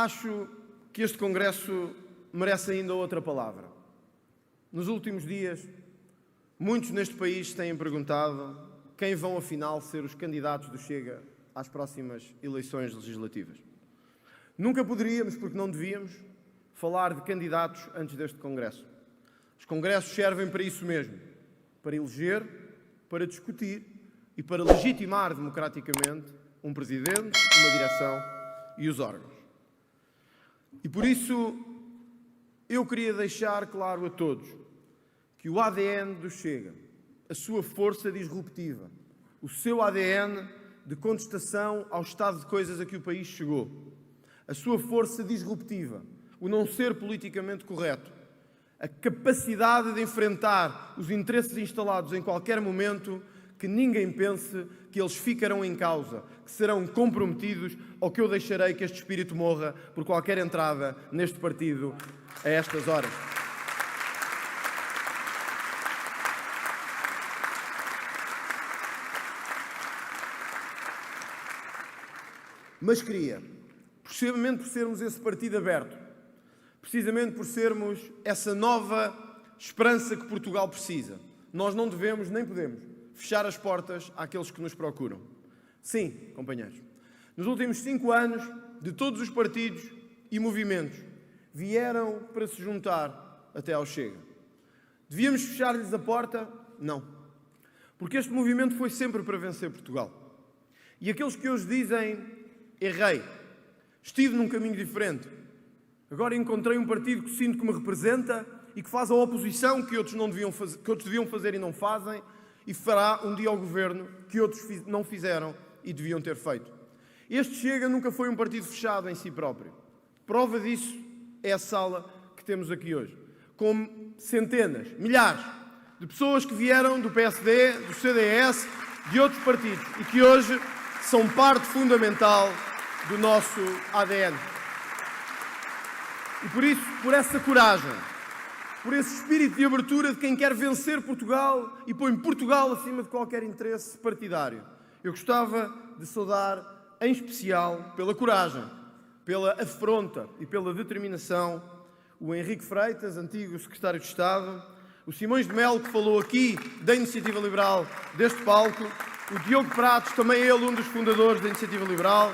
Acho que este Congresso merece ainda outra palavra. Nos últimos dias, muitos neste país têm perguntado quem vão afinal ser os candidatos do Chega às próximas eleições legislativas. Nunca poderíamos, porque não devíamos, falar de candidatos antes deste Congresso. Os Congressos servem para isso mesmo, para eleger, para discutir e para legitimar democraticamente um Presidente, uma direção e os órgãos. E por isso eu queria deixar claro a todos que o ADN do Chega, a sua força disruptiva, o seu ADN de contestação ao estado de coisas a que o país chegou, a sua força disruptiva, o não ser politicamente correto, a capacidade de enfrentar os interesses instalados em qualquer momento, que ninguém pense que eles ficarão em causa, que serão comprometidos ou que eu deixarei que este espírito morra por qualquer entrada neste partido a estas horas. Mas queria, precisamente por sermos esse partido aberto, precisamente por sermos essa nova esperança que Portugal precisa, nós não devemos nem podemos fechar as portas àqueles que nos procuram. Sim, companheiros, nos últimos 5 anos, de todos os partidos e movimentos, vieram para se juntar até ao Chega. Devíamos fechar-lhes a porta? Não. Porque este movimento foi sempre para vencer Portugal. E aqueles que hoje dizem, errei, estive num caminho diferente, agora encontrei um partido que sinto que me representa e que faz a oposição que outros deviam fazer e não fazem, e fará um dia ao governo que outros não fizeram e deviam ter feito. Este Chega nunca foi um partido fechado em si próprio. Prova disso é a sala que temos aqui hoje, com centenas, milhares de pessoas que vieram do PSD, do CDS, de outros partidos e que hoje são parte fundamental do nosso ADN. E por isso, por essa coragem, por esse espírito de abertura de quem quer vencer Portugal e põe Portugal acima de qualquer interesse partidário, eu gostava de saudar, em especial, pela coragem, pela afronta e pela determinação, o Henrique Freitas, antigo secretário de Estado, o Simões de Melo, que falou aqui da Iniciativa Liberal deste palco, o Diogo Pratos, também ele um dos fundadores da Iniciativa Liberal,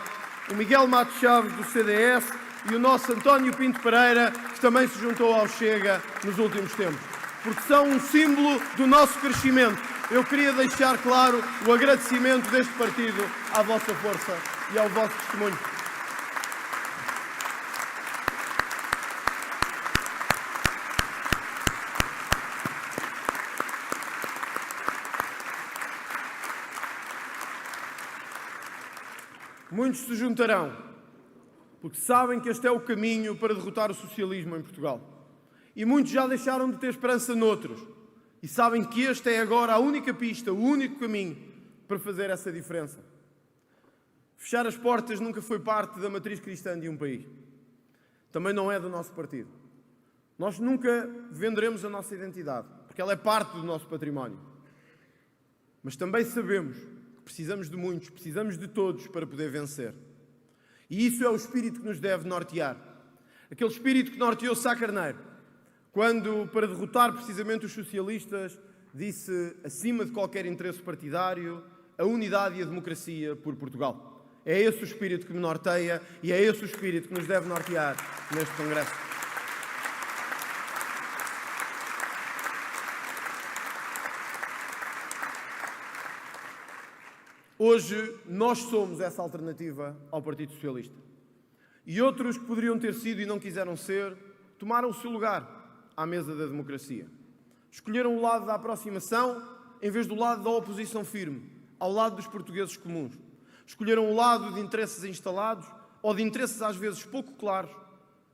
o Miguel Matos Chaves, do CDS, e o nosso António Pinto Pereira, que também se juntou ao Chega nos últimos tempos, porque são um símbolo do nosso crescimento. Eu queria deixar claro o agradecimento deste partido à vossa força e ao vosso testemunho. Muitos se juntarão, porque sabem que este é o caminho para derrotar o socialismo em Portugal. E muitos já deixaram de ter esperança noutros. E sabem que este é agora a única pista, o único caminho para fazer essa diferença. Fechar as portas nunca foi parte da matriz cristã de um país. Também não é do nosso partido. Nós nunca venderemos a nossa identidade, porque ela é parte do nosso património. Mas também sabemos que precisamos de muitos, precisamos de todos para poder vencer. E isso é o espírito que nos deve nortear. Aquele espírito que norteou Sá Carneiro, quando, para derrotar precisamente os socialistas, disse, acima de qualquer interesse partidário, a unidade e a democracia por Portugal. É esse o espírito que me norteia e é esse o espírito que nos deve nortear neste Congresso. Hoje, nós somos essa alternativa ao Partido Socialista. E outros que poderiam ter sido e não quiseram ser, tomaram o seu lugar à mesa da democracia. Escolheram o lado da aproximação em vez do lado da oposição firme, ao lado dos portugueses comuns. Escolheram o lado de interesses instalados ou de interesses às vezes pouco claros,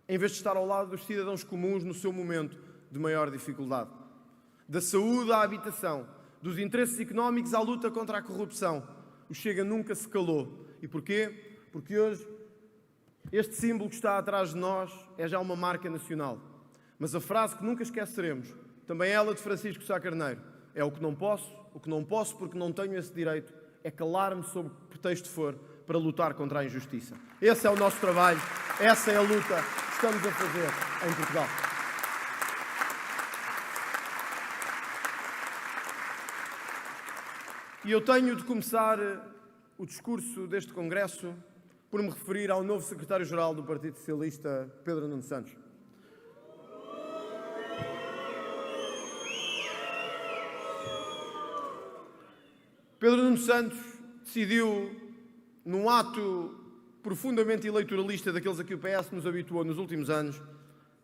em vez de estar ao lado dos cidadãos comuns no seu momento de maior dificuldade. Da saúde à habitação, dos interesses económicos à luta contra a corrupção, o Chega nunca se calou. E porquê? Porque hoje este símbolo que está atrás de nós é já uma marca nacional. Mas a frase que nunca esqueceremos, também ela de Francisco Sá Carneiro, é o que não posso porque não tenho esse direito, é calar-me sob que pretexto for para lutar contra a injustiça. Esse é o nosso trabalho, essa é a luta que estamos a fazer em Portugal. E eu tenho de começar o discurso deste Congresso por me referir ao novo secretário-geral do Partido Socialista, Pedro Nuno Santos. Pedro Nuno Santos decidiu, num ato profundamente eleitoralista daqueles a que o PS nos habituou nos últimos anos,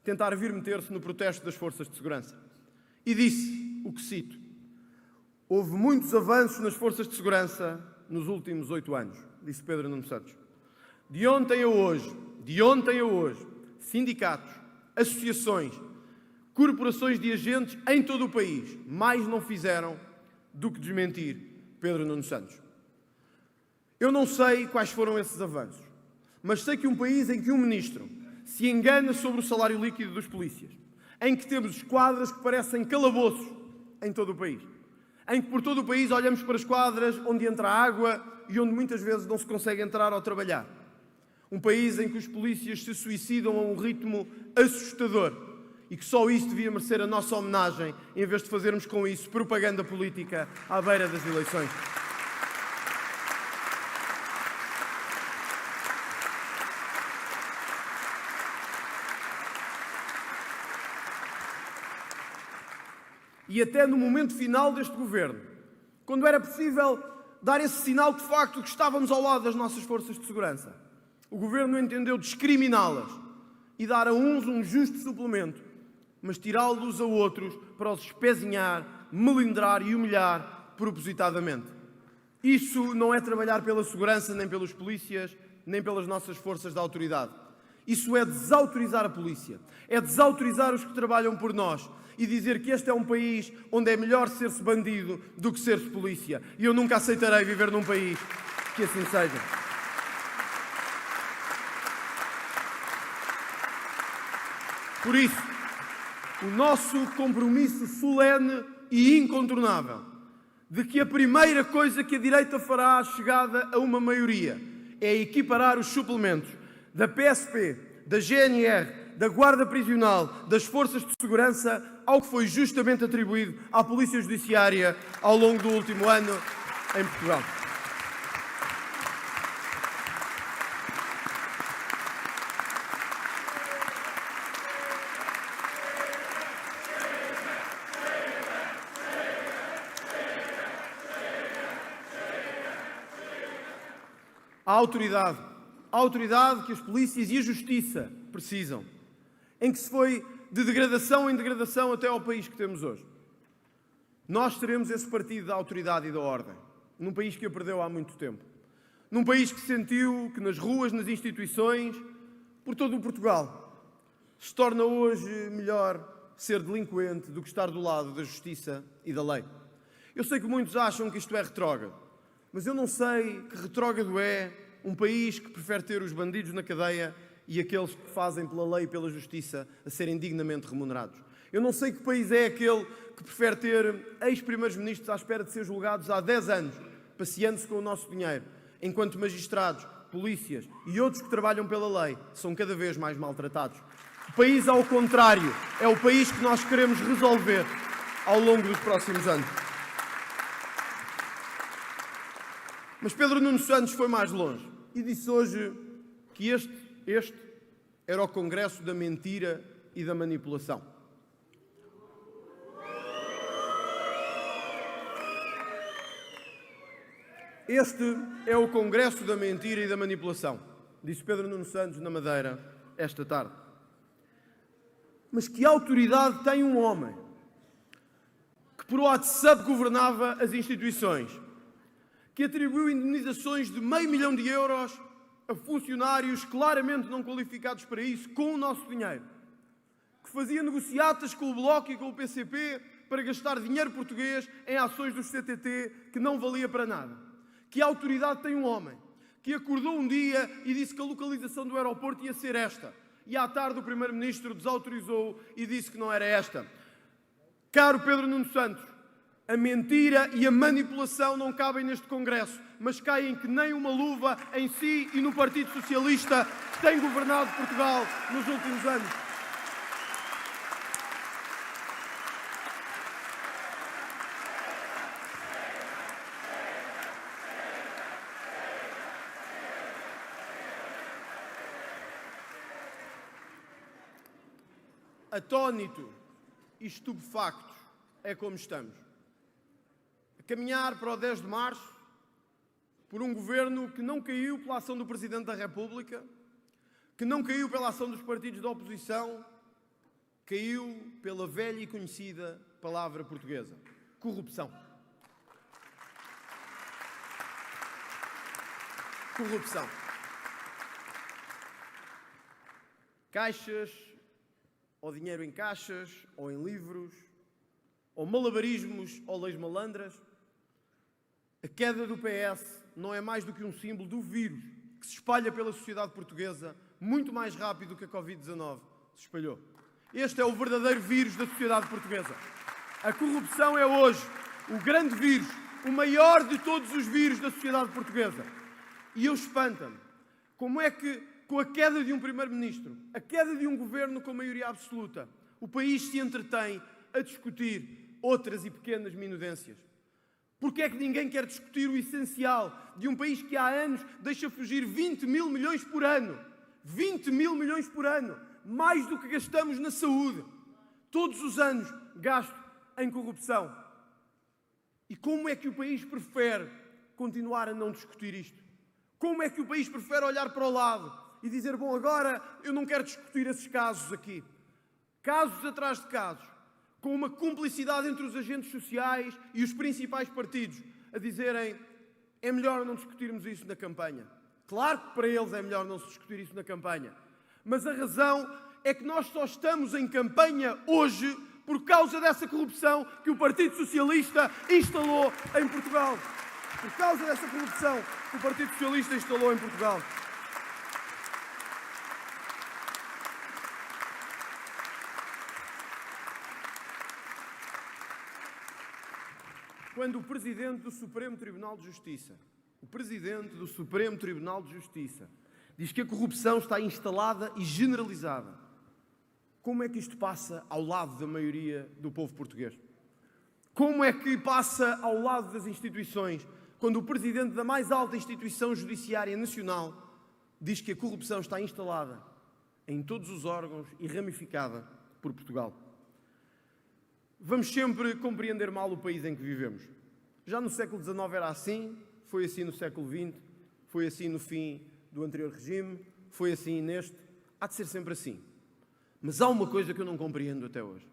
tentar vir meter-se no protesto das forças de segurança. E disse o que cito: houve muitos avanços nas forças de segurança nos últimos 8 anos, disse Pedro Nuno Santos. De ontem a hoje, sindicatos, associações, corporações de agentes em todo o país mais não fizeram do que desmentir Pedro Nuno Santos. Eu não sei quais foram esses avanços, mas sei que um país em que um ministro se engana sobre o salário líquido dos polícias, em que temos esquadras que parecem calabouços em todo o país, em que por todo o país olhamos para esquadras onde entra água e onde muitas vezes não se consegue entrar ou trabalhar. Um país em que os polícias se suicidam a um ritmo assustador e que só isso devia merecer a nossa homenagem, em vez de fazermos com isso propaganda política à beira das eleições. E até no momento final deste governo, quando era possível dar esse sinal de facto que estávamos ao lado das nossas forças de segurança, o governo entendeu discriminá-las e dar a uns um justo suplemento, mas tirá-los a outros para os espezinhar, melindrar e humilhar propositadamente. Isso não é trabalhar pela segurança, nem pelos polícias, nem pelas nossas forças de autoridade. Isso é desautorizar a polícia, é desautorizar os que trabalham por nós e dizer que este é um país onde é melhor ser-se bandido do que ser-se polícia. E eu nunca aceitarei viver num país que assim seja. Por isso, o nosso compromisso solene e incontornável de que a primeira coisa que a direita fará à chegada a uma maioria é equiparar os suplementos da PSP, da GNR, da Guarda Prisional, das Forças de Segurança ao que foi justamente atribuído à Polícia Judiciária ao longo do último ano em Portugal. A autoridade que as polícias e a justiça precisam, em que se foi de degradação em degradação até ao país que temos hoje. Nós teremos esse partido da autoridade e da ordem, num país que a perdeu há muito tempo. Num país que sentiu que nas ruas, nas instituições, por todo o Portugal, se torna hoje melhor ser delinquente do que estar do lado da justiça e da lei. Eu sei que muitos acham que isto é retrógrado, mas eu não sei que retrógrado é um país que prefere ter os bandidos na cadeia e aqueles que fazem pela lei e pela justiça a serem dignamente remunerados. Eu não sei que país é aquele que prefere ter ex-primeiros ministros à espera de ser julgados há 10 anos, passeando-se com o nosso dinheiro, enquanto magistrados, polícias e outros que trabalham pela lei são cada vez mais maltratados. O país, ao contrário, é o país que nós queremos resolver ao longo dos próximos anos. Mas Pedro Nuno Santos foi mais longe e disse hoje que este era o Congresso da mentira e da manipulação. Este é o Congresso da mentira e da manipulação, disse Pedro Nuno Santos na Madeira esta tarde. Mas que autoridade tem um homem que por WhatsApp governava as instituições, que atribuiu indemnizações de €500 mil a funcionários claramente não qualificados para isso, com o nosso dinheiro, que fazia negociatas com o Bloco e com o PCP para gastar dinheiro português em ações do CTT que não valia para nada. Que autoridade tem um homem que acordou um dia e disse que a localização do aeroporto ia ser esta, e à tarde o Primeiro-Ministro desautorizou e disse que não era esta. Caro Pedro Nuno Santos, A mentira e a manipulação não cabem neste Congresso, mas caem que nem uma luva em si e no Partido Socialista que tem governado Portugal nos últimos anos. Atónito e estupefactos é como estamos. A caminhar para o 10 de março, por um governo que não caiu pela ação do Presidente da República, que não caiu pela ação dos partidos da oposição, caiu pela velha e conhecida palavra portuguesa: corrupção. Corrupção. Caixas, ou dinheiro em caixas, ou em livros, ou malabarismos, ou leis malandras. A queda do PS não é mais do que um símbolo do vírus que se espalha pela sociedade portuguesa muito mais rápido que a Covid-19 se espalhou. Este é o verdadeiro vírus da sociedade portuguesa. A corrupção é hoje o grande vírus, o maior de todos os vírus da sociedade portuguesa. E eu espanta-me como é que, com a queda de um primeiro-ministro, a queda de um governo com maioria absoluta, o país se entretém a discutir outras e pequenas minudências. Porque é que ninguém quer discutir o essencial de um país que há anos deixa fugir 20 mil milhões por ano? 20 mil milhões por ano! Mais do que gastamos na saúde. Todos os anos gasto em corrupção. E como é que o país prefere continuar a não discutir isto? Como é que o país prefere olhar para o lado e dizer, bom, agora eu não quero discutir esses casos aqui. Casos atrás de casos, com uma cumplicidade entre os agentes sociais e os principais partidos, a dizerem, é melhor não discutirmos isso na campanha. Claro que para eles é melhor não se discutir isso na campanha. Mas a razão é que nós só estamos em campanha hoje por causa dessa corrupção que o Partido Socialista instalou em Portugal. Por causa dessa corrupção que o Partido Socialista instalou em Portugal. Quando o Presidente do Supremo Tribunal de Justiça, diz que a corrupção está instalada e generalizada, como é que isto passa ao lado da maioria do povo português? Como é que passa ao lado das instituições, quando o Presidente da mais alta instituição judiciária nacional diz que a corrupção está instalada em todos os órgãos e ramificada por Portugal? Vamos sempre compreender mal o país em que vivemos. Já no século XIX era assim, foi assim no século XX, foi assim no fim do anterior regime, foi assim neste, há de ser sempre assim. Mas há uma coisa que eu não compreendo até hoje.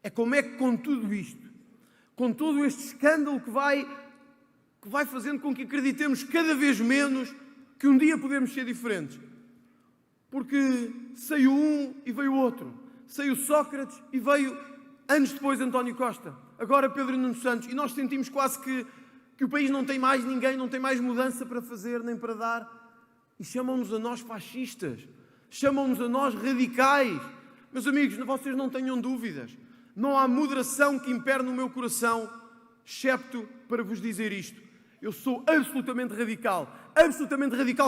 É como é que com tudo isto, com todo este escândalo que vai fazendo com que acreditemos cada vez menos que um dia podemos ser diferentes. Porque saiu um e veio outro. Saiu Sócrates e veio, anos depois, António Costa. Agora Pedro Nuno Santos. E nós sentimos quase que o país não tem mais ninguém, não tem mais mudança para fazer nem para dar. E chamam-nos a nós fascistas. Chamam-nos a nós radicais. Meus amigos, vocês não tenham dúvidas. Não há moderação que impere no meu coração, excepto para vos dizer isto. Eu sou absolutamente radical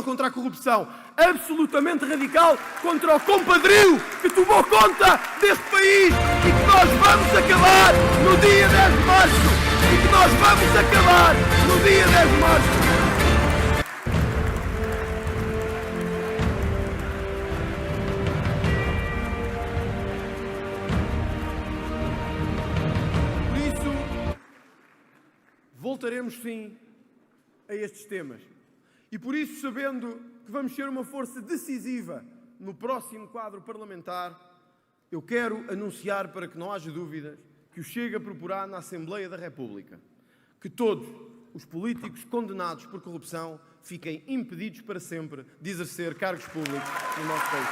contra a corrupção, absolutamente radical contra o compadrio que tomou conta deste país e que nós vamos acabar no dia 10 de março. Por isso, voltaremos sim a estes temas. E por isso, sabendo que vamos ser uma força decisiva no próximo quadro parlamentar, eu quero anunciar, para que não haja dúvidas, que o Chega proporá na Assembleia da República que todos os políticos condenados por corrupção fiquem impedidos para sempre de exercer cargos públicos no nosso país.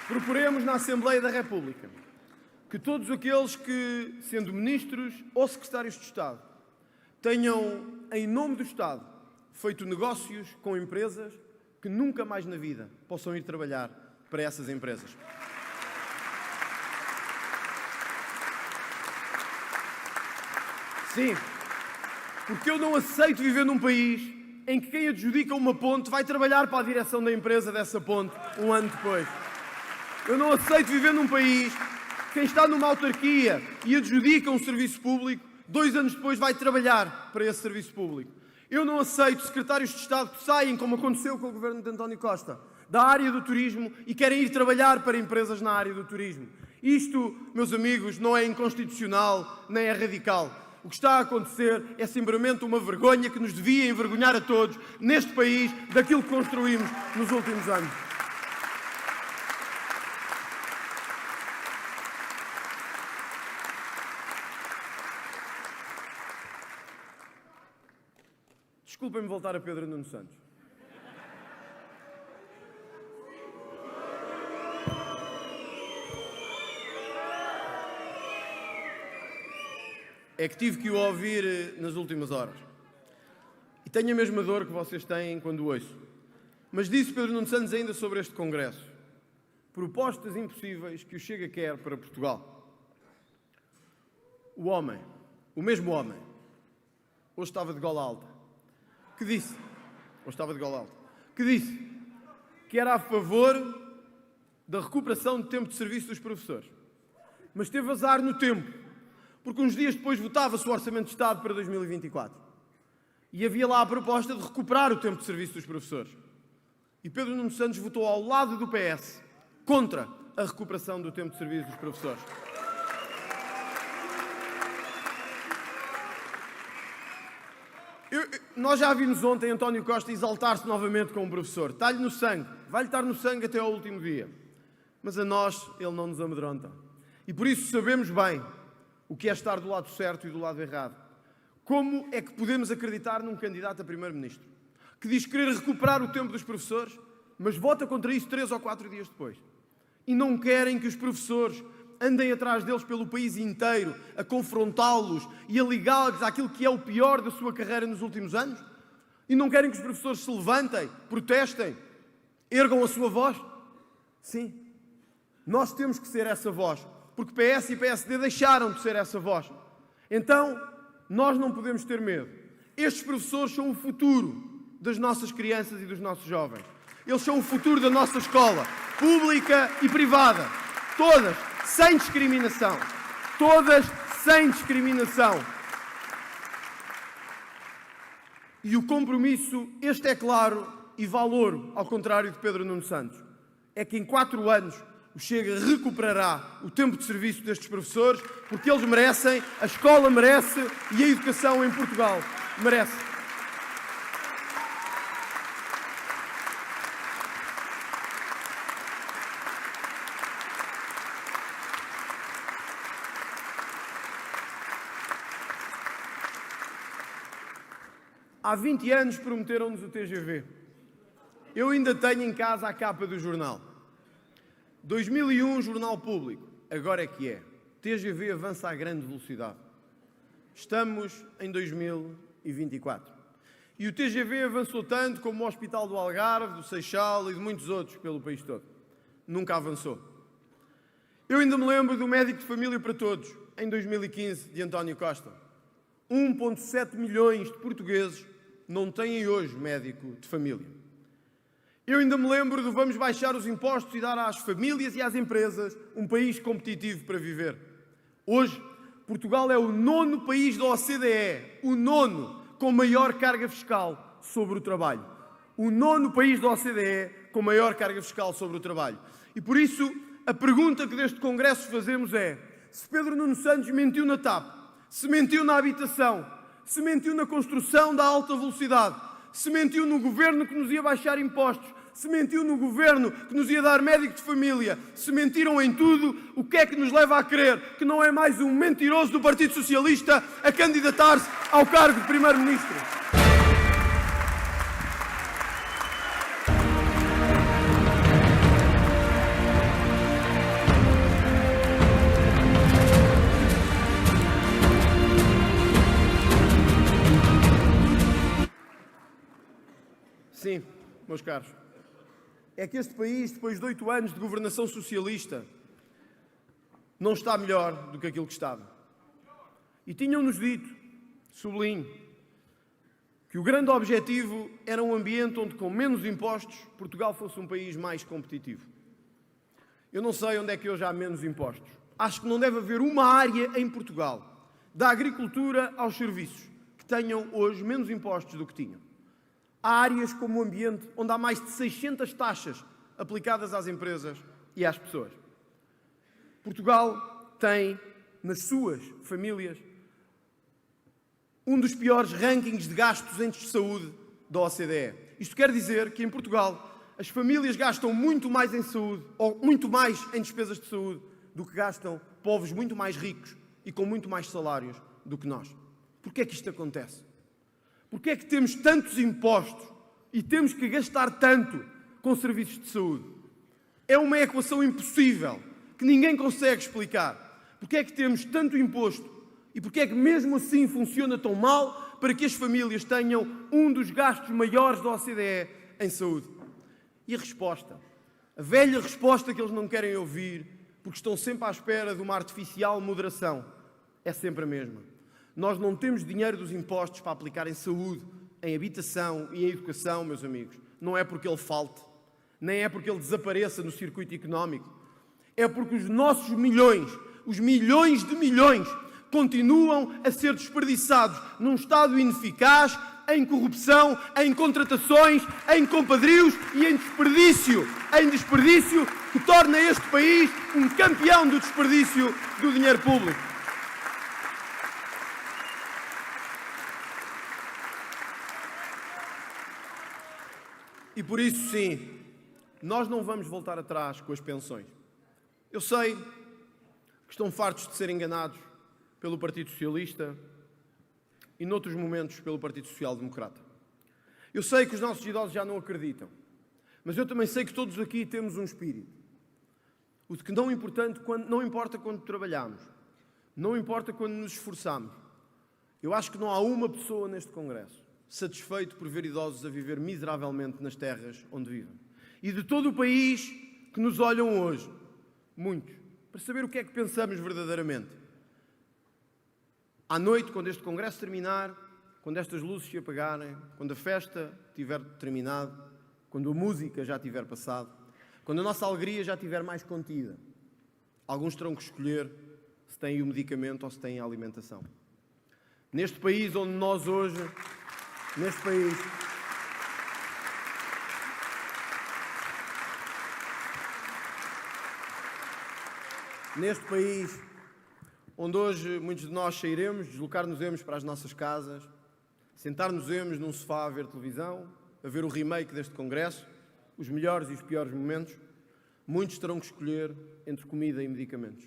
Proporemos na Assembleia da República que todos aqueles que, sendo ministros ou secretários de Estado, tenham, em nome do Estado, feito negócios com empresas, que nunca mais na vida possam ir trabalhar para essas empresas. Sim, porque eu não aceito viver num país em que quem adjudica uma ponte vai trabalhar para a direção da empresa dessa ponte um ano depois. Eu não aceito viver num país que quem está numa autarquia e adjudica um serviço público, 2 anos depois vai trabalhar para esse serviço público. Eu não aceito secretários de Estado que saem, como aconteceu com o governo de António Costa, da área do turismo e querem ir trabalhar para empresas na área do turismo. Isto, meus amigos, não é inconstitucional nem é radical. O que está a acontecer é simplesmente uma vergonha que nos devia envergonhar a todos neste país daquilo que construímos nos últimos anos. Desculpem-me voltar a Pedro Nuno Santos. É que tive que o ouvir nas últimas horas. E tenho a mesma dor que vocês têm quando o ouço. Mas disse Pedro Nuno Santos ainda sobre este Congresso. Propostas impossíveis que o Chega quer para Portugal. O homem, o mesmo homem, hoje estava de gola alta, que disse, que era a favor da recuperação de tempo de serviço dos professores. Mas teve azar no tempo, porque uns dias depois votava-se o Orçamento de Estado para 2024. E havia lá a proposta de recuperar o tempo de serviço dos professores. E Pedro Nuno Santos votou ao lado do PS contra a recuperação do tempo de serviço dos professores. Nós já vimos ontem António Costa exaltar-se novamente com um professor. Está-lhe no sangue. Vai-lhe estar no sangue até ao último dia. Mas a nós, ele não nos amedronta. E por isso sabemos bem o que é estar do lado certo e do lado errado. Como é que podemos acreditar num candidato a primeiro-ministro que diz querer recuperar o tempo dos professores, mas vota contra isso 3 ou 4 dias depois? E não querem que os professores andem atrás deles pelo país inteiro, a confrontá-los e a ligá-los àquilo que é o pior da sua carreira nos últimos anos? E não querem que os professores se levantem, protestem, ergam a sua voz? Sim, nós temos que ser essa voz, porque PS e PSD deixaram de ser essa voz. Então, nós não podemos ter medo. Estes professores são o futuro das nossas crianças e dos nossos jovens. Eles são o futuro da nossa escola, pública e privada. Todas, sem discriminação. Todas, sem discriminação. E o compromisso, este é claro e valouro, ao contrário de Pedro Nuno Santos, é que em 4 anos o Chega recuperará o tempo de serviço destes professores, porque eles merecem, a escola merece e a educação em Portugal merece. Há 20 anos prometeram-nos o TGV. Eu ainda tenho em casa a capa do jornal. 2001, Jornal Público. Agora é que é. TGV avança a grande velocidade. Estamos em 2024. E o TGV avançou tanto como o Hospital do Algarve, do Seixal e de muitos outros pelo país todo. Nunca avançou. Eu ainda me lembro do Médico de Família para Todos, em 2015, de António Costa. 1,7 milhões de portugueses não têm hoje médico de família. Eu ainda me lembro do vamos baixar os impostos e dar às famílias e às empresas um país competitivo para viver. Hoje, Portugal é o 9º país da OCDE, o 9º com maior carga fiscal sobre o trabalho. O 9º país da OCDE com maior carga fiscal sobre o trabalho. E por isso, a pergunta que deste Congresso fazemos é: se Pedro Nuno Santos mentiu na TAP, se mentiu na habitação, se mentiu na construção da alta velocidade, se mentiu no governo que nos ia baixar impostos, se mentiu no governo que nos ia dar médico de família, se mentiram em tudo, o que é que nos leva a crer que não é mais um mentiroso do Partido Socialista a candidatar-se ao cargo de Primeiro-Ministro? Sim, meus caros, é que este país, depois de 8 anos de governação socialista, não está melhor do que aquilo que estava. E tinham-nos dito, sublinho, que o grande objetivo era um ambiente onde, com menos impostos, Portugal fosse um país mais competitivo. Eu não sei onde é que hoje há menos impostos. Acho que não deve haver uma área em Portugal, da agricultura aos serviços, que tenham hoje menos impostos do que tinham. Há áreas como o ambiente, onde há mais de 600 taxas aplicadas às empresas e às pessoas. Portugal tem, nas suas famílias, um dos piores rankings de gastos em saúde da OCDE. Isto quer dizer que em Portugal as famílias gastam muito mais em saúde, ou muito mais em despesas de saúde, do que gastam povos muito mais ricos e com muito mais salários do que nós. Porquê é que isto acontece? Porquê é que temos tantos impostos e temos que gastar tanto com serviços de saúde? É uma equação impossível, que ninguém consegue explicar. Porquê é que temos tanto imposto e porquê é que mesmo assim funciona tão mal para que as famílias tenham um dos gastos maiores da OCDE em saúde? E a resposta? A velha resposta que eles não querem ouvir, porque estão sempre à espera de uma artificial moderação, é sempre a mesma. Nós não temos dinheiro dos impostos para aplicar em saúde, em habitação e em educação, meus amigos. Não é porque ele falte, nem é porque ele desapareça no circuito económico. É porque os nossos milhões, os milhões de milhões, continuam a ser desperdiçados num Estado ineficaz, em corrupção, em contratações, em compadrios e em desperdício que torna este país um campeão do desperdício do dinheiro público. E por isso, sim, nós não vamos voltar atrás com as pensões. Eu sei que estão fartos de ser enganados pelo Partido Socialista e, noutros momentos, pelo Partido Social Democrata. Eu sei que os nossos idosos já não acreditam, mas eu também sei que todos aqui temos um espírito. O de que não importa quando trabalhamos, não importa quando nos esforçamos. Eu acho que não há uma pessoa neste Congresso satisfeito por ver idosos a viver miseravelmente nas terras onde vivem. E de todo o país que nos olham hoje, muitos, para saber o que é que pensamos verdadeiramente. À noite, quando este Congresso terminar, quando estas luzes se apagarem, quando a festa tiver terminado, quando a música já tiver passado, quando a nossa alegria já estiver mais contida, alguns terão que escolher se têm o medicamento ou se têm a alimentação. Neste país onde nós hoje, neste país onde hoje muitos de nós sairemos, deslocar-nos-emos para as nossas casas, sentar-nos-emos num sofá a ver televisão, a ver o remake deste Congresso, os melhores e os piores momentos, muitos terão que escolher entre comida e medicamentos.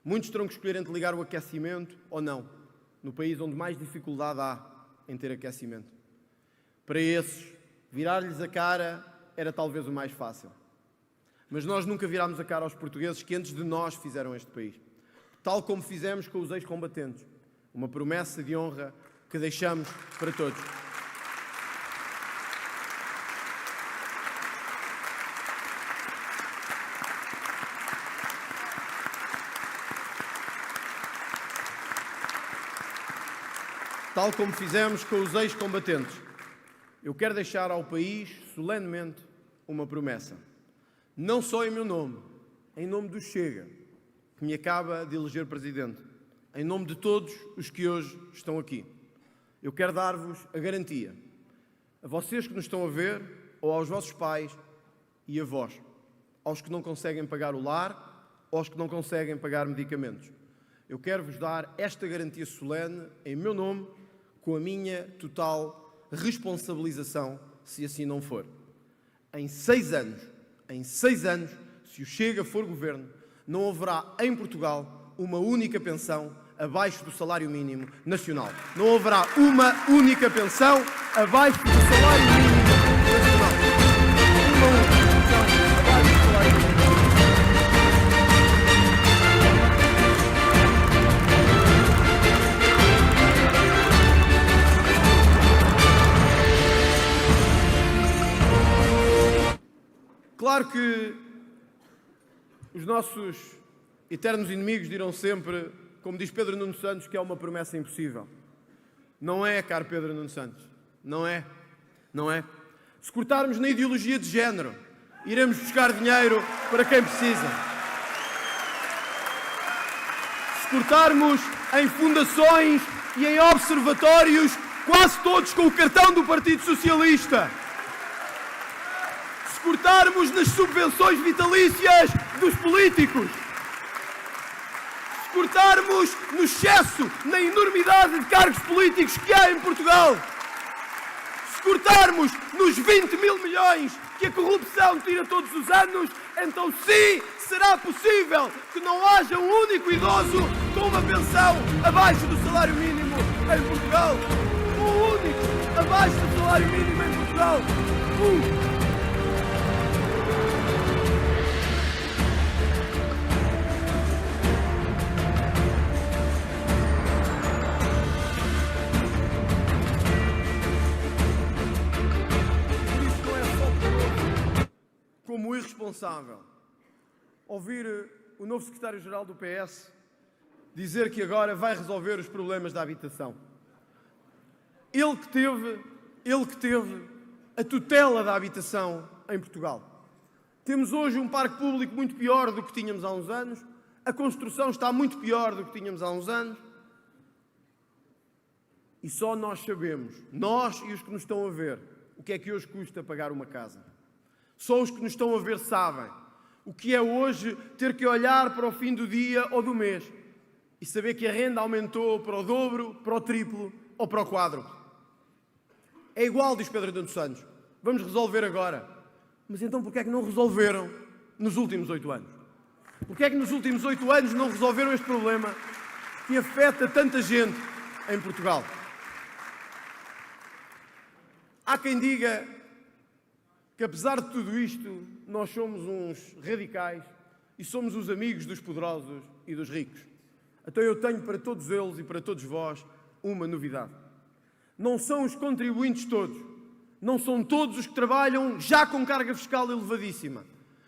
Muitos terão que escolher entre ligar o aquecimento ou não, no país onde mais dificuldade há em ter aquecimento. Para esses, virar-lhes a cara era talvez o mais fácil. Mas nós nunca virámos a cara aos portugueses que antes de nós fizeram este país. Tal como fizemos com os ex-combatentes. Uma promessa de honra que deixamos para todos. Tal como fizemos com os ex-combatentes. Eu quero deixar ao país, solenemente, uma promessa. Não só em meu nome, em nome do Chega, que me acaba de eleger Presidente, em nome de todos os que hoje estão aqui. Eu quero dar-vos a garantia, a vocês que nos estão a ver, ou aos vossos pais e avós, aos que não conseguem pagar o lar, ou aos que não conseguem pagar medicamentos. Eu quero-vos dar esta garantia solene, em meu nome, com a minha total responsabilização, se assim não for. Em 6 anos, se o Chega for governo, não haverá em Portugal uma única pensão abaixo do salário mínimo nacional. Não haverá uma única pensão abaixo do salário mínimo nacional. Uma única pensão abaixo do salário mínimo nacional. Claro que os nossos eternos inimigos dirão sempre, como diz Pedro Nuno Santos, que é uma promessa impossível. Não é, caro Pedro Nuno Santos. Não é. Não é. Se cortarmos na ideologia de género, iremos buscar dinheiro para quem precisa. Se cortarmos em fundações e em observatórios, quase todos com o cartão do Partido Socialista. Se cortarmos nas subvenções vitalícias dos políticos. Se cortarmos no excesso, na enormidade de cargos políticos que há em Portugal. Se cortarmos nos 20 mil milhões que a corrupção tira todos os anos, então sim, será possível que não haja um único idoso com uma pensão abaixo do salário mínimo em Portugal. Um único abaixo do salário mínimo em Portugal. Como irresponsável ouvir o novo secretário-geral do PS dizer que agora vai resolver os problemas da habitação. Ele que teve a tutela da habitação em Portugal. Temos hoje um parque público muito pior do que tínhamos há uns anos, a construção está muito pior do que tínhamos há uns anos, e só nós sabemos, nós e os que nos estão a ver, o que é que hoje custa pagar uma casa. Só os que nos estão a ver sabem o que é hoje ter que olhar para o fim do dia ou do mês e saber que a renda aumentou para o dobro, para o triplo ou para o quádruplo. É igual, diz Pedro Nuno Santos. Vamos resolver agora. Mas então porquê é que não resolveram nos últimos 8 anos? Porquê é que nos últimos 8 anos não resolveram este problema que afeta tanta gente em Portugal? Há quem diga que apesar de tudo isto, nós somos uns radicais e somos os amigos dos poderosos e dos ricos. Então eu tenho para todos eles e para todos vós uma novidade. Não são os contribuintes todos, não são todos os que trabalham já com carga fiscal elevadíssima,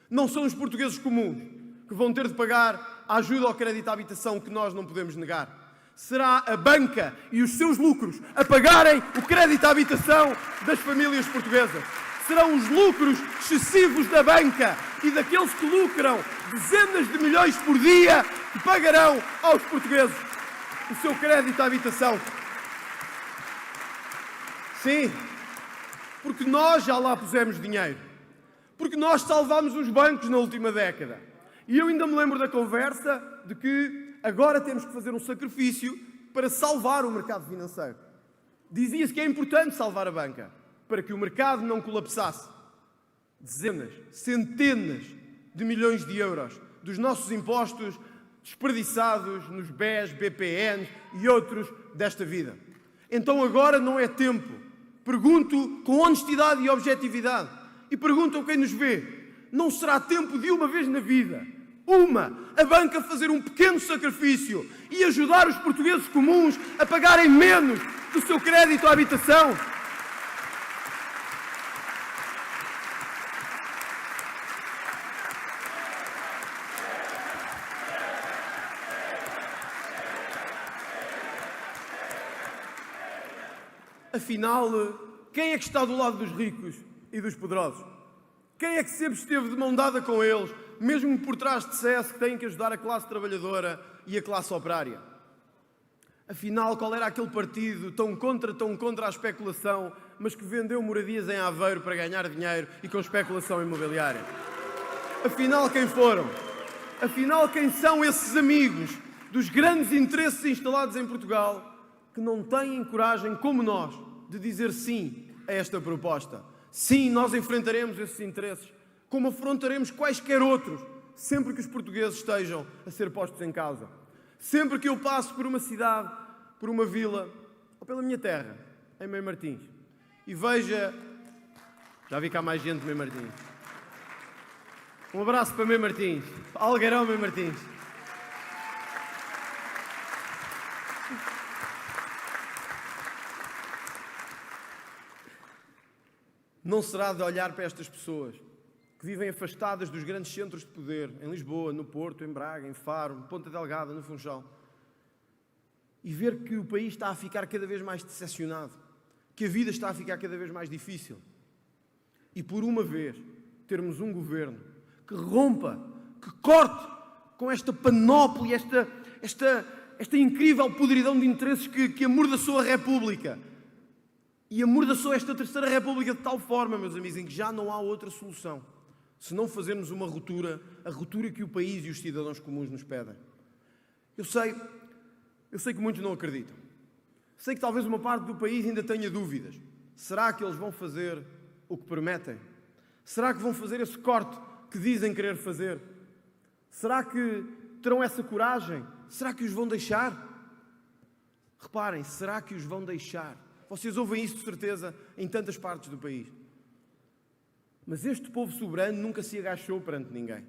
não são os portugueses comuns que vão ter de pagar a ajuda ao crédito à habitação que nós não podemos negar. Será a banca e os seus lucros a pagarem o crédito à habitação das famílias portuguesas. Serão os lucros excessivos da banca e daqueles que lucram dezenas de milhões por dia que pagarão aos portugueses o seu crédito à habitação. Sim, porque nós já lá pusemos dinheiro. Porque nós salvámos os bancos na última década. E eu ainda me lembro da conversa de que agora temos que fazer um sacrifício para salvar o mercado financeiro. Dizia-se que é importante salvar a banca, para que o mercado não colapsasse. Dezenas, centenas de milhões de euros dos nossos impostos desperdiçados nos BES, BPNs e outros desta vida. Então agora não é tempo. Pergunto com honestidade e objetividade. E pergunto a quem nos vê. Não será tempo de uma vez na vida, a banca fazer um pequeno sacrifício e ajudar os portugueses comuns a pagarem menos do seu crédito à habitação? Afinal, quem é que está do lado dos ricos e dos poderosos? Quem é que sempre esteve de mão dada com eles, mesmo por trás dissesse que têm que ajudar a classe trabalhadora e a classe operária? Afinal, qual era aquele partido tão contra a especulação, mas que vendeu moradias em Aveiro para ganhar dinheiro e com especulação imobiliária? Afinal, quem foram? Afinal, quem são esses amigos dos grandes interesses instalados em Portugal que não têm coragem, como nós, de dizer sim a esta proposta? Sim, nós enfrentaremos esses interesses, como afrontaremos quaisquer outros, sempre que os portugueses estejam a ser postos em causa. Sempre que eu passo por uma cidade, por uma vila, ou pela minha terra, em Meio Martins, e veja... Já vi cá mais gente de Meio Martins. Um abraço para Meio Martins, Algarão, Meio Martins. Não será de olhar para estas pessoas que vivem afastadas dos grandes centros de poder, em Lisboa, no Porto, em Braga, em Faro, em Ponta Delgada, no Funchal, e ver que o país está a ficar cada vez mais decepcionado, que a vida está a ficar cada vez mais difícil. E por uma vez, termos um governo que rompa, que corte com esta panóplia, esta incrível podridão de interesses que amordaçou a República. E amordaçou esta Terceira República de tal forma, meus amigos, em que já não há outra solução, se não fazermos uma ruptura, a ruptura que o país e os cidadãos comuns nos pedem. Eu sei que muitos não acreditam. Sei que talvez uma parte do país ainda tenha dúvidas. Será que eles vão fazer o que prometem? Será que vão fazer esse corte que dizem querer fazer? Será que terão essa coragem? Será que os vão deixar? Reparem, será que os vão deixar? Vocês ouvem isso de certeza em tantas partes do país. Mas este povo soberano nunca se agachou perante ninguém.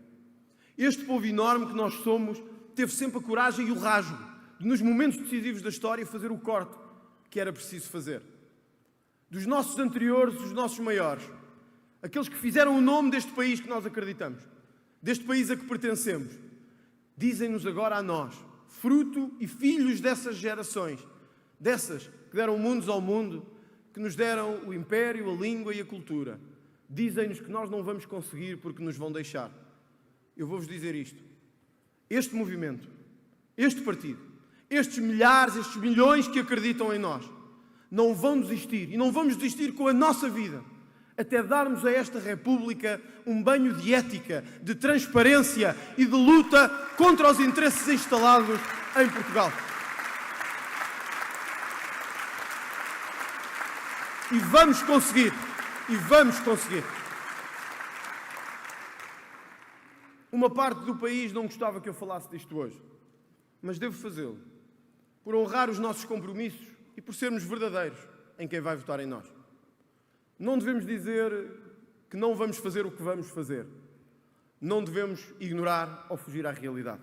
Este povo enorme que nós somos teve sempre a coragem e o rasgo de, nos momentos decisivos da história, fazer o corte que era preciso fazer. Dos nossos anteriores, dos nossos maiores, aqueles que fizeram o nome deste país que nós acreditamos, deste país a que pertencemos, dizem-nos agora a nós, fruto e filhos dessas gerações, dessas que deram mundos ao mundo, que nos deram o império, a língua e a cultura, dizem-nos que nós não vamos conseguir porque nos vão deixar. Eu vou-vos dizer isto. Este movimento, este partido, estes milhares, estes milhões que acreditam em nós, não vão desistir, e não vamos desistir com a nossa vida, até darmos a esta República um banho de ética, de transparência e de luta contra os interesses instalados em Portugal. E vamos conseguir. E vamos conseguir. Uma parte do país não gostava que eu falasse disto hoje, mas devo fazê-lo, por honrar os nossos compromissos e por sermos verdadeiros em quem vai votar em nós. Não devemos dizer que não vamos fazer o que vamos fazer. Não devemos ignorar ou fugir à realidade.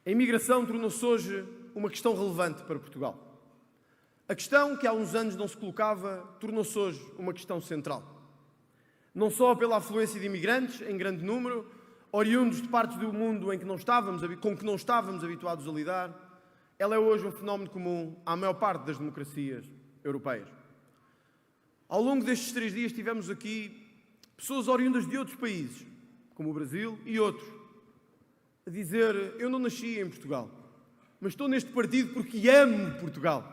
A imigração tornou-se hoje uma questão relevante para Portugal. A questão que há uns anos não se colocava tornou-se hoje uma questão central. Não só pela afluência de imigrantes, em grande número, oriundos de partes do mundo com que não estávamos habituados a lidar, ela é hoje um fenómeno comum à maior parte das democracias europeias. Ao longo destes 3 dias tivemos aqui pessoas oriundas de outros países, como o Brasil e outros, a dizer: eu não nasci em Portugal, mas estou neste partido porque amo Portugal.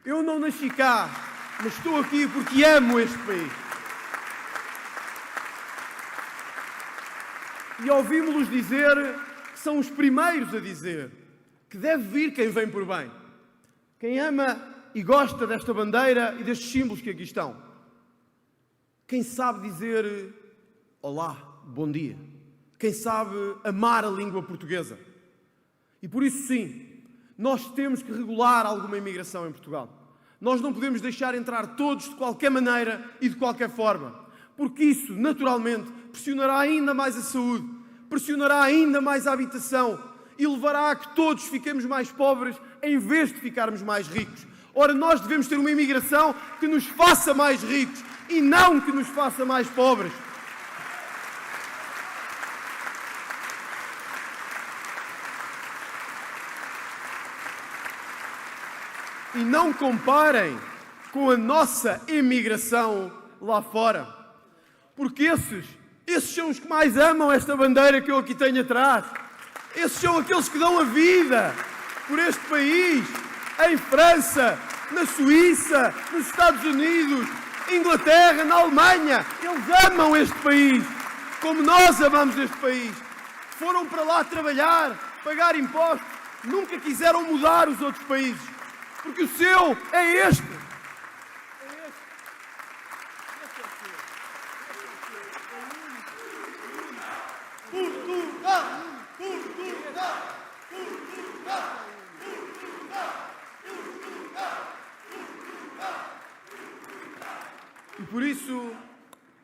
Eu não nasci cá, mas estou aqui porque amo este país. E ouvimos-los dizer que são os primeiros a dizer que deve vir quem vem por bem. Quem ama e gosta desta bandeira e destes símbolos que aqui estão. Quem sabe dizer olá, bom dia. Quem sabe amar a língua portuguesa. E por isso sim, nós temos que regular alguma imigração em Portugal. Nós não podemos deixar entrar todos de qualquer maneira e de qualquer forma. Porque isso, naturalmente, pressionará ainda mais a saúde, pressionará ainda mais a habitação e levará a que todos fiquemos mais pobres em vez de ficarmos mais ricos. Ora, nós devemos ter uma imigração que nos faça mais ricos e não que nos faça mais pobres. E não comparem com a nossa imigração lá fora. Porque esses são os que mais amam esta bandeira que eu aqui tenho atrás. Esses são aqueles que dão a vida por este país, em França, na Suíça, nos Estados Unidos, Inglaterra, na Alemanha. Eles amam este país, como nós amamos este país. Foram para lá trabalhar, pagar impostos, nunca quiseram mudar os outros países, porque o seu é este. Portugal! Portugal! Portugal! E por isso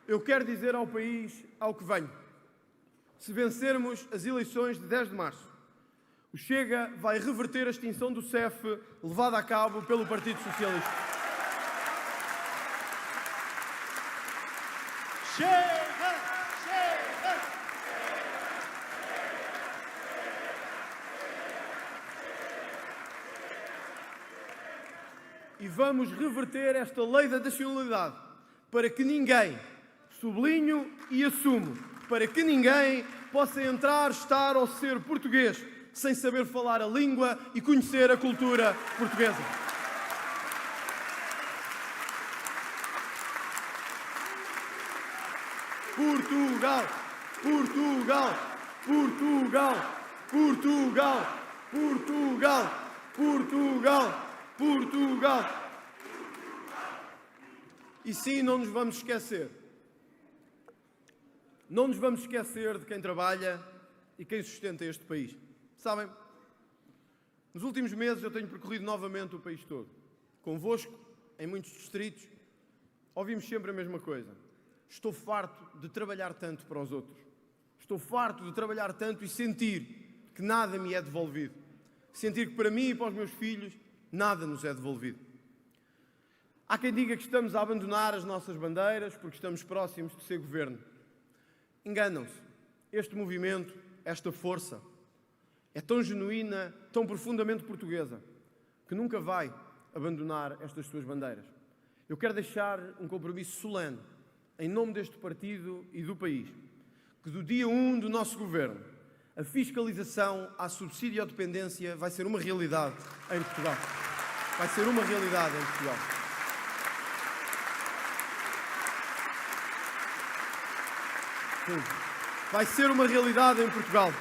eu quero dizer ao país ao que venho: se vencermos as eleições de 10 de março, o Chega vai reverter a extinção do CEF levada a cabo pelo Partido Socialista. Chega! e vamos reverter esta lei da nacionalidade para que ninguém, sublinho e assumo, para que ninguém possa entrar, estar ou ser português sem saber falar a língua e conhecer a cultura portuguesa. Portugal! Portugal! Portugal! Portugal! Portugal! Portugal! Portugal! E sim, não nos vamos esquecer. Não nos vamos esquecer de quem trabalha e quem sustenta este país. Sabem, nos últimos meses eu tenho percorrido novamente o país todo. Convosco, em muitos distritos, ouvimos sempre a mesma coisa. Estou farto de trabalhar tanto para os outros. Estou farto de trabalhar tanto e sentir que nada me é devolvido. Sentir que para mim e para os meus filhos nada nos é devolvido. Há quem diga que estamos a abandonar as nossas bandeiras porque estamos próximos de ser governo. Enganam-se. Este movimento, esta força, é tão genuína, tão profundamente portuguesa, que nunca vai abandonar estas suas bandeiras. Eu quero deixar um compromisso solene, em nome deste partido e do país, que do dia 1 do nosso governo, a fiscalização à subsídio-dependência vai ser uma realidade em Portugal. Vai ser uma realidade em Portugal. Sim. Vai ser uma realidade em Portugal.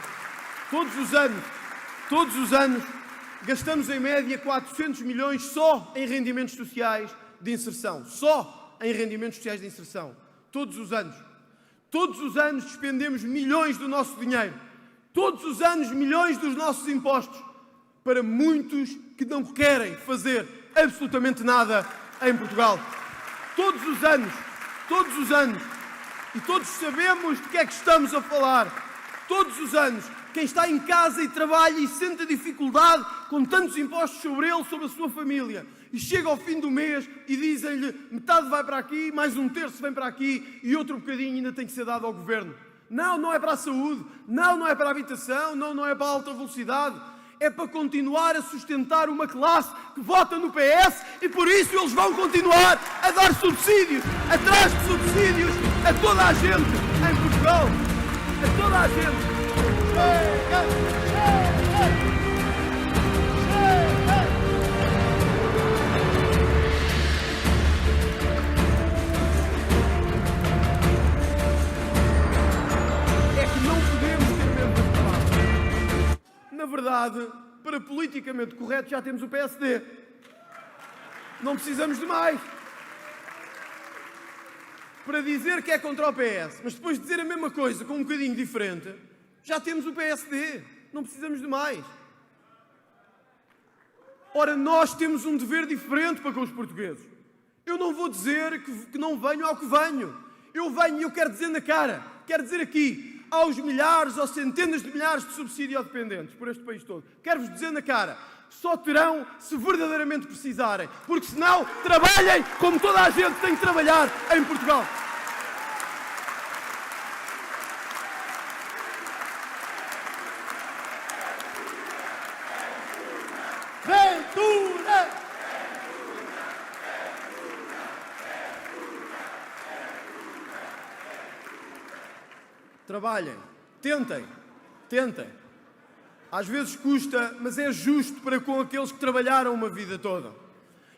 Todos os anos, gastamos em média 400 milhões só em rendimentos sociais de inserção. Só em rendimentos sociais de inserção. Todos os anos. Todos os anos despendemos milhões do nosso dinheiro. Todos os anos milhões dos nossos impostos para muitos que não querem fazer absolutamente nada em Portugal. Todos os anos. E todos sabemos de que é que estamos a falar. Todos os anos. Quem está em casa e trabalha e sente a dificuldade com tantos impostos sobre ele, sobre a sua família, e chega ao fim do mês e dizem-lhe metade vai para aqui, mais um terço vem para aqui e outro bocadinho ainda tem que ser dado ao governo. Não, não é para a saúde, não é para a habitação, não é para a alta velocidade, é para continuar a sustentar uma classe que vota no PS e por isso eles vão continuar a dar subsídios, atrás de subsídios a toda a gente em Portugal. A toda a gente. É que não podemos ter medo deste debate. Na verdade, para politicamente correto já temos o PSD. Não precisamos de mais. Para dizer que é contra o PS, mas depois dizer a mesma coisa com um bocadinho diferente, já temos o PSD. Não precisamos de mais. Ora, nós temos um dever diferente para com os portugueses. Eu não vou dizer que não venho ao que venho. Eu venho e eu quero dizer na cara, quero dizer aqui, aos milhares ou centenas de milhares de subsídio-dependentes por este país todo. Quero-vos dizer na cara, só terão se verdadeiramente precisarem, porque senão trabalhem como toda a gente tem que trabalhar em Portugal. Ventura! Trabalhem, tentem. Às vezes custa, mas é justo para com aqueles que trabalharam uma vida toda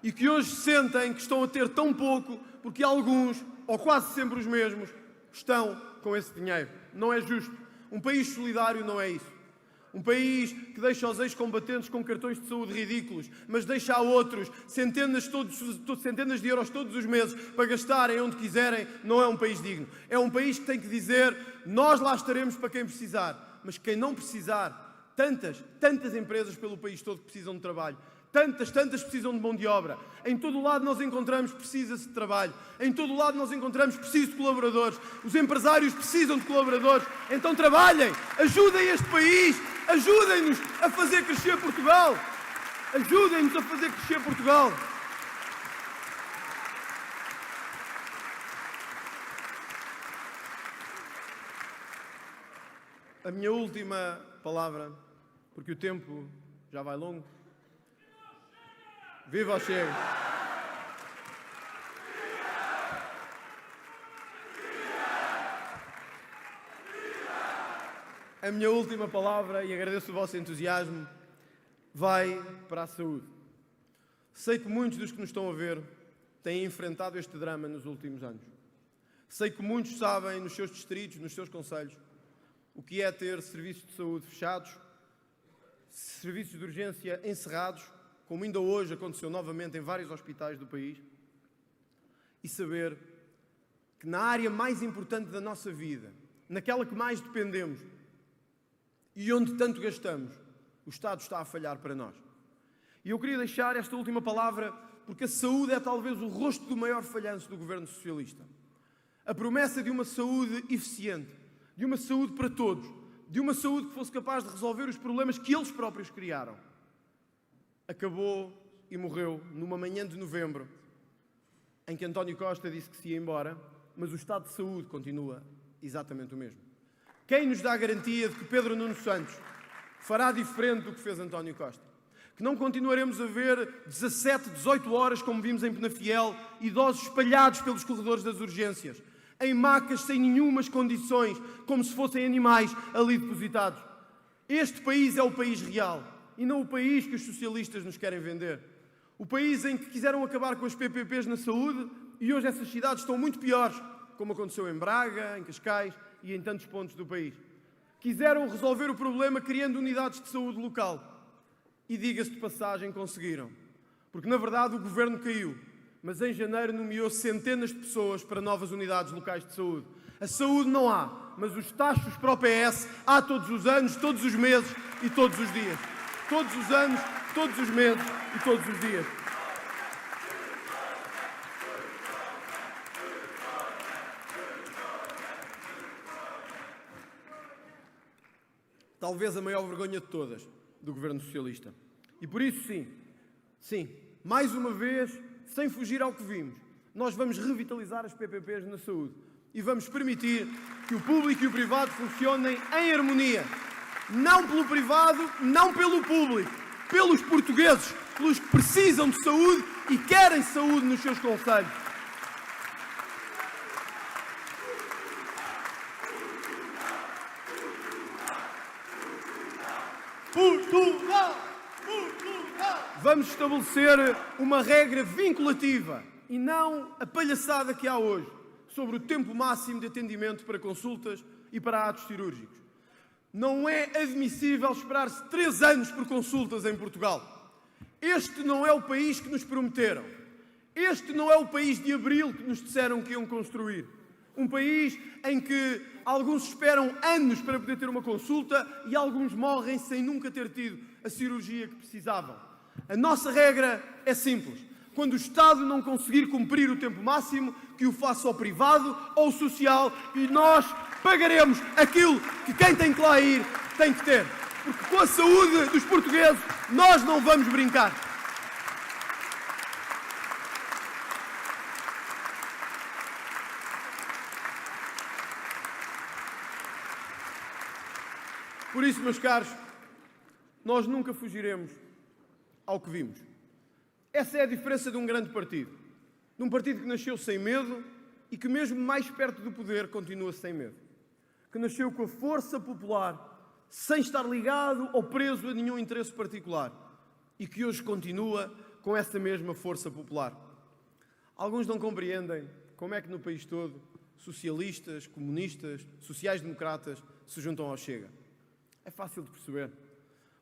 e que hoje sentem que estão a ter tão pouco porque alguns, ou quase sempre os mesmos, estão com esse dinheiro. Não é justo. Um país solidário não é isso. Um país que deixa os ex-combatentes com cartões de saúde ridículos, mas deixa a outros centenas de euros todos os meses para gastarem onde quiserem, não é um país digno. É um país que tem que dizer, nós lá estaremos para quem precisar, mas quem não precisar, tantas empresas pelo país todo que precisam de trabalho, tantas precisam de mão de obra. Em todo o lado nós encontramos precisa-se de trabalho. Em todo o lado nós encontramos preciso de colaboradores. Os empresários precisam de colaboradores. Então trabalhem, ajudem este país, ajudem-nos a fazer crescer Portugal. Ajudem-nos a fazer crescer Portugal. A minha última palavra, porque o tempo já vai longo. Viva o Chega! A minha última palavra, e agradeço o vosso entusiasmo, vai para a saúde. Sei que muitos dos que nos estão a ver têm enfrentado este drama nos últimos anos. Sei que muitos sabem, nos seus distritos, nos seus concelhos, o que é ter serviços de saúde fechados, serviços de urgência encerrados, como ainda hoje aconteceu novamente em vários hospitais do país, e saber que na área mais importante da nossa vida, naquela que mais dependemos e onde tanto gastamos, o Estado está a falhar para nós. E eu queria deixar esta última palavra porque a saúde é talvez o rosto do maior falhanço do governo socialista. A promessa de uma saúde eficiente, de uma saúde para todos, de uma saúde que fosse capaz de resolver os problemas que eles próprios criaram, acabou e morreu numa manhã de novembro, em que António Costa disse que se ia embora, mas o estado de saúde continua exatamente o mesmo. Quem nos dá a garantia de que Pedro Nuno Santos fará diferente do que fez António Costa? Que não continuaremos a ver 17, 18 horas, como vimos em Penafiel, idosos espalhados pelos corredores das urgências, em macas sem nenhumas condições, como se fossem animais ali depositados. Este país é o país real e não o país que os socialistas nos querem vender. O país em que quiseram acabar com as PPPs na saúde e hoje essas cidades estão muito piores, como aconteceu em Braga, em Cascais e em tantos pontos do país. Quiseram resolver o problema criando unidades de saúde local. E diga-se de passagem, conseguiram. Porque na verdade o governo caiu, mas em janeiro nomeou centenas de pessoas para novas unidades locais de saúde. A saúde não há, mas os tachos para o PS há todos os anos, todos os meses e todos os dias. Todos os anos, todos os meses e todos os dias. Talvez a maior vergonha de todas do governo socialista. E por isso sim, mais uma vez, sem fugir ao que vimos, nós vamos revitalizar as PPPs na saúde e vamos permitir que o público e o privado funcionem em harmonia. Não pelo privado, não pelo público, pelos portugueses, pelos que precisam de saúde e querem saúde nos seus concelhos. Portugal! Vamos estabelecer uma regra vinculativa e não a palhaçada que há hoje sobre o tempo máximo de atendimento para consultas e para atos cirúrgicos. Não é admissível esperar-se 3 anos por consultas em Portugal. Este não é o país que nos prometeram. Este não é o país de abril que nos disseram que iam construir. Um país em que alguns esperam anos para poder ter uma consulta e alguns morrem sem nunca ter tido a cirurgia que precisavam. A nossa regra é simples. Quando o Estado não conseguir cumprir o tempo máximo, que o faça ao privado ou social e nós pagaremos aquilo que quem tem que lá ir tem que ter. Porque com a saúde dos portugueses nós não vamos brincar. Por isso, meus caros, nós nunca fugiremos ao que vimos. Essa é a diferença de um grande partido. De um partido que nasceu sem medo e que mesmo mais perto do poder continua sem medo. Que nasceu com a força popular, sem estar ligado ou preso a nenhum interesse particular. E que hoje continua com essa mesma força popular. Alguns não compreendem como é que no país todo socialistas, comunistas, sociais-democratas se juntam ao Chega. É fácil de perceber,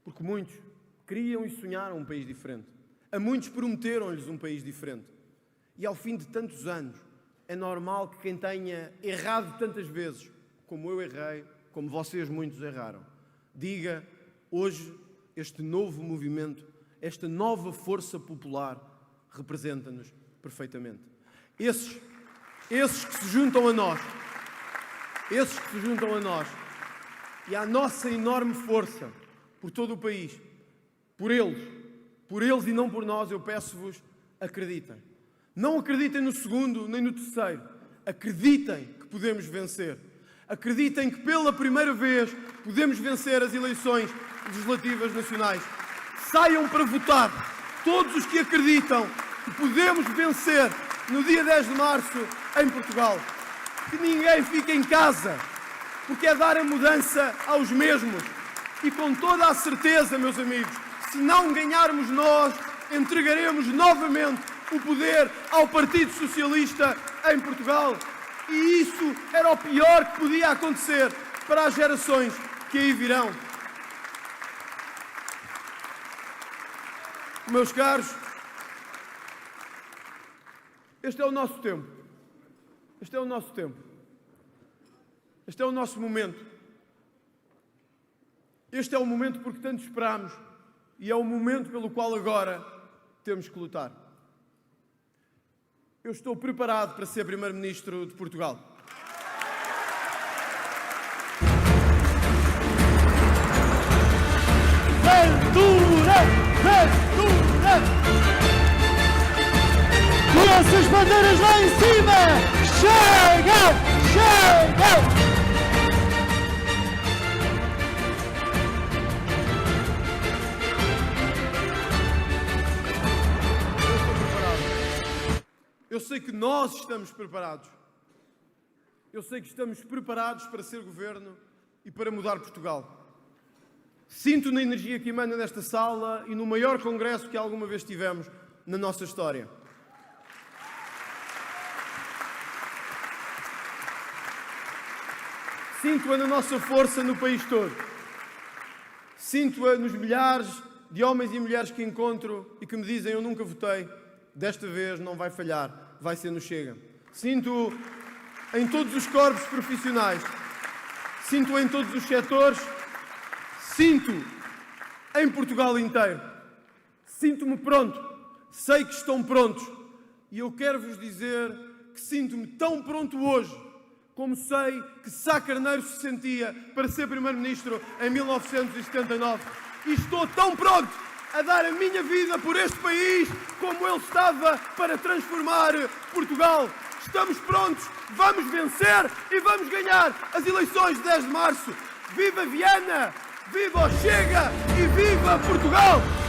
porque muitos queriam e sonharam um país diferente. A muitos prometeram-lhes um país diferente. E ao fim de tantos anos, é normal que quem tenha errado tantas vezes, como eu errei, como vocês muitos erraram, diga, hoje, este novo movimento, esta nova força popular, representa-nos perfeitamente. Esses que se juntam a nós, e à nossa enorme força por todo o país, por eles e não por nós, eu peço-vos, acreditem. Não acreditem no segundo nem no terceiro. Acreditem que podemos vencer. Acreditem que pela primeira vez podemos vencer as eleições legislativas nacionais. Saiam para votar. Todos os que acreditam que podemos vencer no dia 10 de março em Portugal. Que ninguém fique em casa. porque é dar a mudança aos mesmos. E com toda a certeza, meus amigos, se não ganharmos nós, entregaremos novamente o poder ao Partido Socialista em Portugal. E isso era o pior que podia acontecer para as gerações que aí virão. Meus caros, este é o nosso tempo. Este é o nosso tempo. Este é o nosso momento. Este é o momento por que tanto esperamos e é o momento pelo qual agora temos que lutar. Eu estou preparado para ser Primeiro-Ministro de Portugal. Ventura! Ventura! E essas bandeiras lá em cima! Chegam! Chegam! Eu sei que nós estamos preparados. Eu sei que estamos preparados para ser governo e para mudar Portugal. Sinto na energia que emana desta sala e no maior congresso que alguma vez tivemos na nossa história. Sinto-a na nossa força no país todo. Sinto-a nos milhares de homens e mulheres que encontro e que me dizem: eu nunca votei, desta vez não vai falhar, vai ser no Chega. Sinto-o em todos os corpos profissionais. Sinto-o em todos os setores. Sinto em Portugal inteiro. Sinto-me pronto. Sei que estão prontos. E eu quero vos dizer que sinto-me tão pronto hoje como sei que Sá Carneiro se sentia para ser Primeiro-Ministro em 1979. E estou tão pronto a dar a minha vida por este país como ele estava para transformar Portugal. Estamos prontos, vamos vencer e vamos ganhar as eleições de 10 de março. Viva Viana! Viva o Chega e viva Portugal!